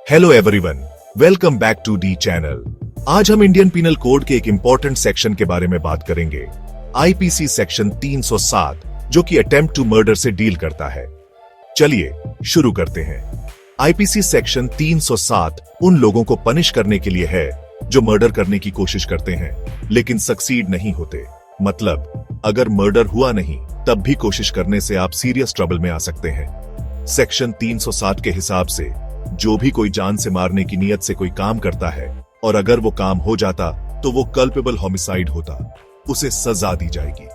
Hello everyone, welcome back to the channel. आज हम Indian penal code के एक इंपॉर्टेंट सेक्शन के बारे में बात करेंगे, आईपीसी सेक्शन 307, जो कि अटेम्प्ट टू मर्डर से डील करता है। चलिए शुरू करते हैं। आईपीसी सेक्शन 307 उन लोगों को पनिश करने के लिए है जो मर्डर करने की कोशिश करते हैं लेकिन सक्सीड नहीं होते। मतलब अगर मर्डर हुआ नहीं तब भी कोशिश करने से आप सीरियस ट्रबल में आ सकते हैं। सेक्शन 307 के हिसाब से जो भी कोई जान से मारने की नियत से कोई काम करता है और अगर वो काम हो जाता तो वो कल्पेबल होमिसाइड होता, उसे सजा दी जाएगी।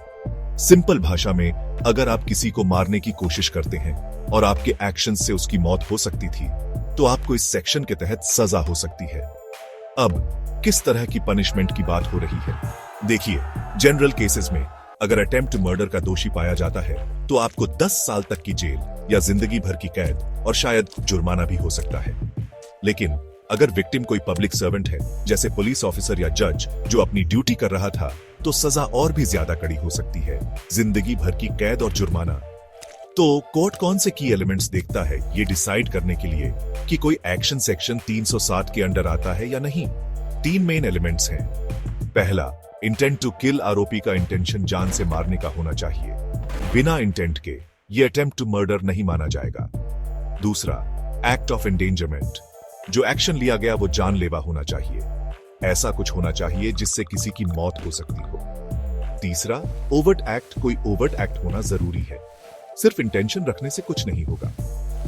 सिंपल भाषा में, अगर आप किसी को मारने की कोशिश करते हैं और आपके एक्शन से उसकी मौत हो सकती थी तो आपको इस सेक्शन के तहत सजा हो सकती है। अब किस तरह की पनिशमेंट की बात हो रही है? देखिए, जनरल केसेस में अगर अटेम्प्ट टू मर्डर का दोषी पाया जाता है तो आपको 10 साल तक की जेल या जिंदगी भर की कैद और शायद जुर्माना भी हो सकता है। लेकिन अगर विक्टिम कोई पब्लिक सर्वेंट है, जैसे पुलिस ऑफिसर या जज जो अपनी ड्यूटी कर रहा था, तो सजा और भी ज्यादा कड़ी हो सकती है, जिंदगी भर की कैद और जुर्माना। तो कोर्ट कौन से की एलिमेंट्स देखता है ये डिसाइड करने के लिए कि कोई एक्शन सेक्शन 307 के अंडर आता है या नहीं? 3 मेन एलिमेंट्स हैं। पहला, इंटेंट टू किल। आरोपी का इंटेंशन जान से मारने का होना चाहिए। बिना इंटेंट के ये अटेम्प्ट टू मर्डर नहीं माना जाएगा। दूसरा, एक्ट ऑफ एंडेंजरमेंट। जो एक्शन लिया गया वो जानलेवा होना चाहिए। ऐसा कुछ होना चाहिए जिससे किसी की मौत हो सकती हो। तीसरा, ओवर्ट एक्ट। कोई ओवर्ट एक्ट होना जरूरी है। सिर्फ इंटेंशन रखने से कुछ नहीं होगा।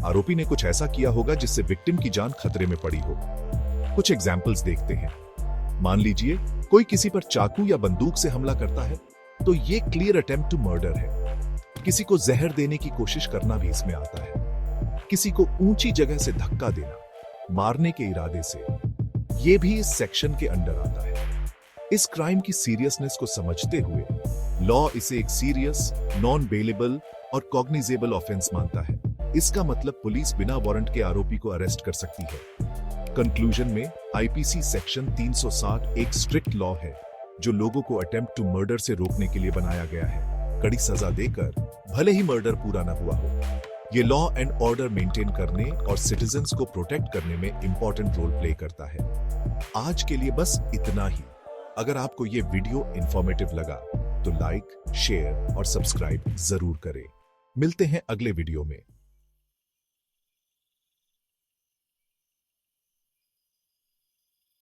आरोपी ने कुछ ऐसा किया होगा जिससे विक्टिम की जान खतरे में पड़ी हो। कुछ एग्जाम्पल्स देखते हैं। मान लीजिए कोई किसी पर चाकू या बंदूक से हमला करता है तो ये क्लियर अटेम्प्ट टू मर्डर है। किसी को जहर देने की कोशिश करना भी इसमें आता है। किसी को ऊंची जगह से धक्का देना, मारने के इरादे से, ये भी इस सेक्शन के अंडर आता है। इस क्राइम की सीरियसनेस को समझते हुए लॉ इसे एक सीरियस, नॉन बेलेबल और कॉग्निजेबल ऑफेंस मानता है। इसका मतलब पुलिस बिना वारंट के आरोपी को अरेस्ट कर सकती है। कंक्लूजन में, आईपीसी सेक्शन 307 एक स्ट्रिक्ट लॉ है जो लोगों को अटेम्प्ट टू मर्डर से रोकने के लिए बनाया गया है, कड़ी सजा देकर, भले ही मर्डर पूरा न हुआ हो। ये लॉ एंड ऑर्डर मेंटेन करने और सिटीजन्स को प्रोटेक्ट करने में इंपॉर्टेंट रोल प्ले करता है। आज के लिए बस इतना ही। अगर आपको ये वीडियो इंफॉर्मेटिव लगा तो लाइक, शेयर और सब्सक्राइब जरूर करें। मिलते हैं अगले वीडियो में।